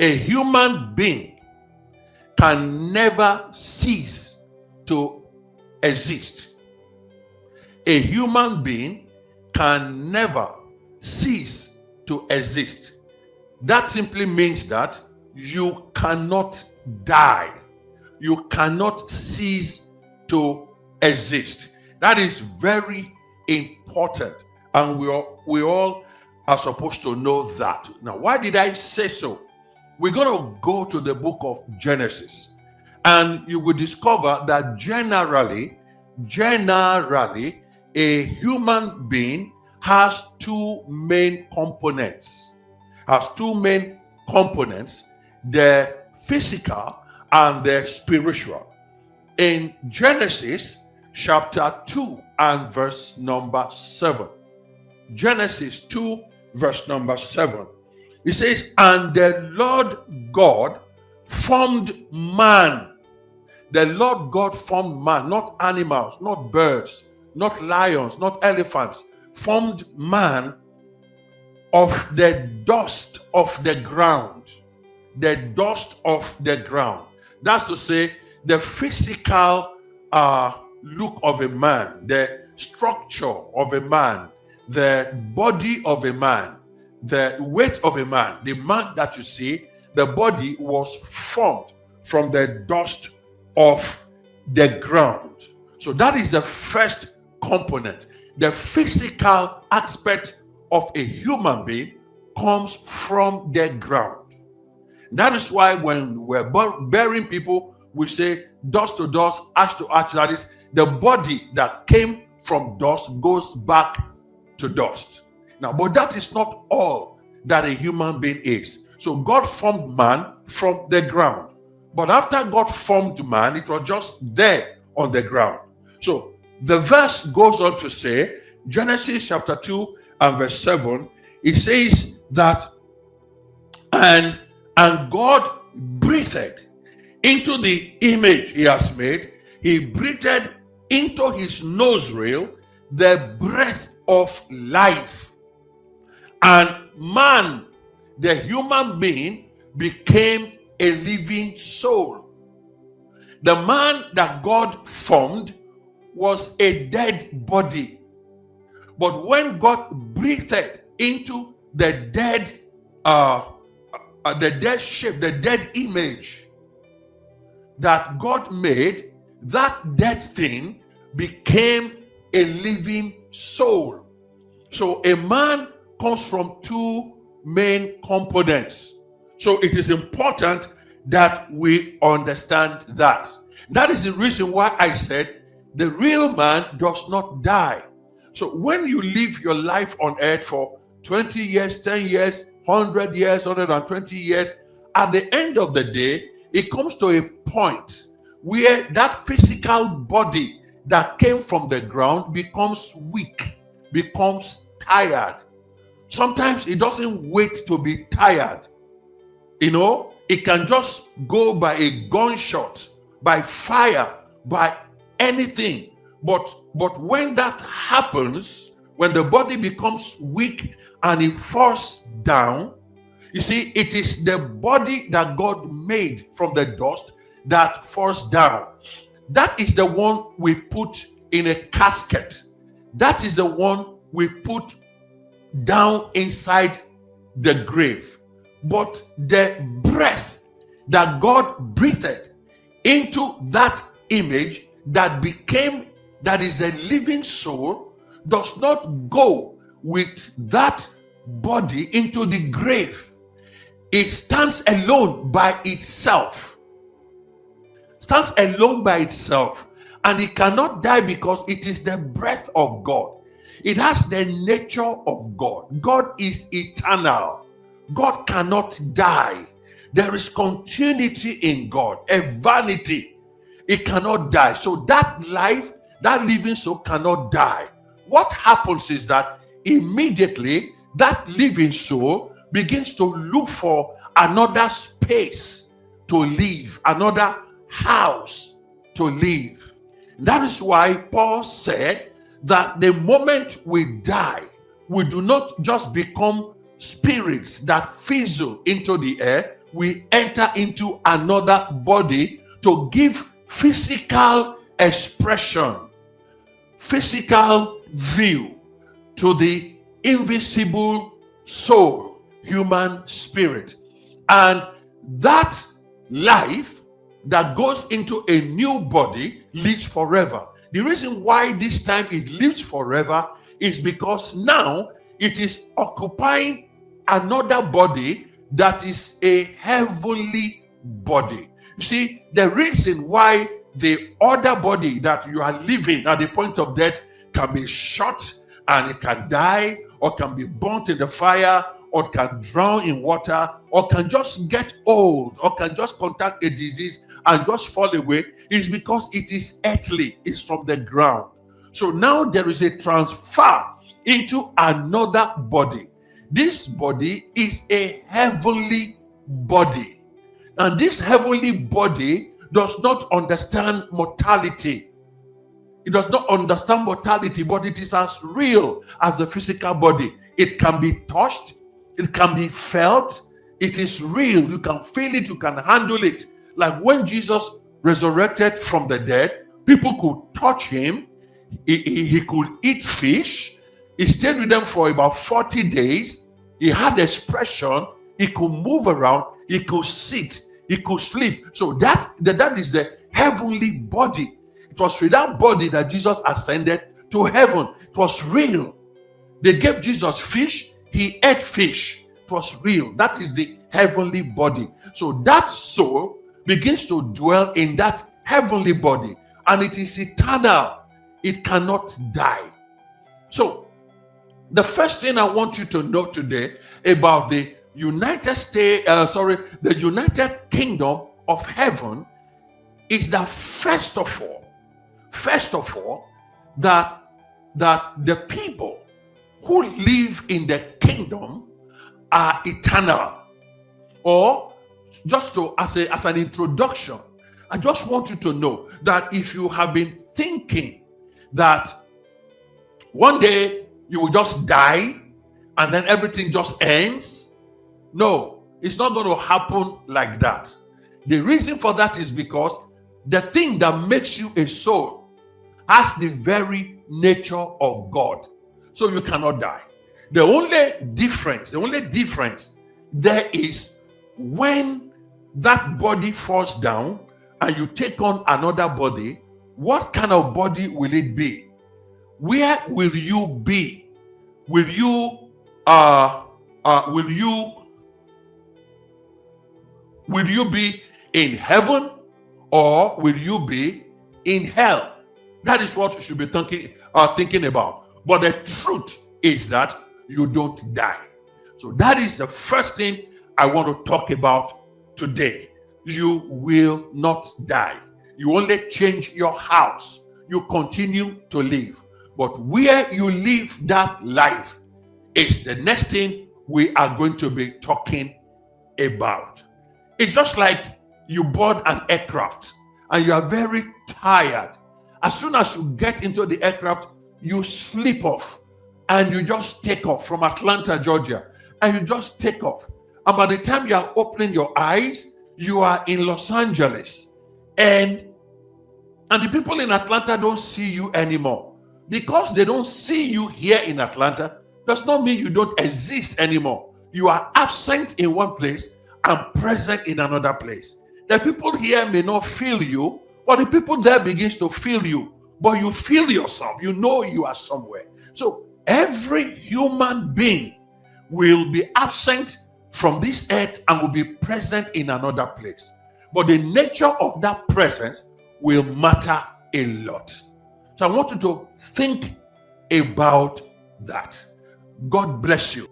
A human being can never cease to exist. A human being can never cease to exist. That simply means that you cannot die. You cannot cease to exist. That is very important, and we all are supposed to know that. Now, why did I say so? We're going to go to the book of Genesis, and you will discover that generally, a human being has two main components. The physical and the spiritual. In Genesis chapter 2 and verse number 7. Genesis 2 verse number 7. It says, and the Lord God formed man. The Lord God formed man, not animals, not birds, not lions, not elephants. Formed man of the dust of the ground. The dust of the ground. That's to say, the physical look of a man, the structure of a man, the body of a man, the weight of a man. The man that you see, the body was formed from the dust of the ground. So that is the first component. The physical aspect of a human being comes from the ground. That is why when we're burying people, we say dust to dust, ash to ash. That is, the body that came from dust goes back to dust. Now, but that is not all that a human being is. So God formed man from the ground. But after God formed man, it was just there on the ground. So the verse goes on to say, Genesis chapter 2 and verse 7, it says that, and God breathed into the image he has made, he breathed into his nostril the breath of life. And man, the human being, became a living soul. The man that God formed was a dead body. But when God breathed into the dead shape, the dead image that God made, that dead thing became a living soul. So a man comes from two main components. So it is important that we understand that. That is the reason why I said the real man does not die. So when you live your life on earth for 20 years, 10 years, 100 years, 120 years, at the end of the day, it comes to a point where that physical body that came from the ground becomes weak, becomes tired. Sometimes it doesn't wait to be tired. It can just go by a gunshot, by fire, by anything. But when that happens, when the body becomes weak and it falls down, you see, it is the body that God made from the dust that falls down. That is the one we put in a casket. That is the one we put down inside the grave. But the breath that God breathed into that image that is a living soul does not go with that body into the grave. It stands alone by itself. And it cannot die because it is the breath of God. It has the nature of God. God is eternal. God cannot die. There is continuity in God, a vanity. It cannot die. So that life, that living soul cannot die. What happens is that immediately that living soul begins to look for another space to live, another house to live. That is why Paul said that the moment we die, we do not just become spirits that fizzle into the air. we enter into another body to give physical expression, physical view to the invisible soul, human spirit. And that life that goes into a new body lives forever. The reason why this time it lives forever is because now it is occupying another body that is a heavenly body. You see, the reason why the other body that you are living at the point of death can be shot and it can die, or can be burnt in the fire, or can drown in water, or can just get old, or can just contract a disease and just fall away, is because it is earthly, it's from the ground. So now there is a transfer into another body. This body is a heavenly body, and this heavenly body does not understand mortality. It does not understand mortality, but it is as real as the physical body. It can be touched, it can be felt, it is real. You can feel it, you can handle it. Like when Jesus resurrected from the dead, people could touch him, he could eat fish, he stayed with them for about 40 days, he had expression, he could move around, he could sit, he could sleep. So that is the heavenly body. It was with that body that Jesus ascended to heaven. It was real. They gave Jesus fish, he ate fish. It was real. That is the heavenly body. So that soul begins to dwell in that heavenly body, and it is eternal. It cannot die. So the first thing I want you to know today about the United Kingdom of heaven is that first of all, that the people who live in the kingdom are eternal. Or just as an introduction, I just want you to know that if you have been thinking that one day you will just die and then everything just ends, no, it's not going to happen like that. The reason for that is because the thing that makes you a soul has the very nature of God. So you cannot die. The only difference there is when that body falls down and you take on another body, what kind of body will it be? Where will you be? Will you be in heaven, or will you be in hell? That is what you should be thinking about. But the truth is that you don't die. So that is the first thing I want to talk about today. You will not die. You only change your house. You continue to live. But where you live that life is the next thing we are going to be talking about. It's just like you board an aircraft and you are very tired. As soon as you get into the aircraft, you sleep off and you just take off from Atlanta, Georgia, and you just take off. And by the time you are opening your eyes, you are in Los Angeles. And the people in Atlanta don't see you anymore. Because they don't see you here in Atlanta, does not mean you don't exist anymore. You are absent in one place and present in another place. The people here may not feel you, but the people there begins to feel you. But you feel yourself. You know you are somewhere. So every human being will be absent from this earth and will be present in another place. But the nature of that presence will matter a lot. So I want you to think about that. God bless you.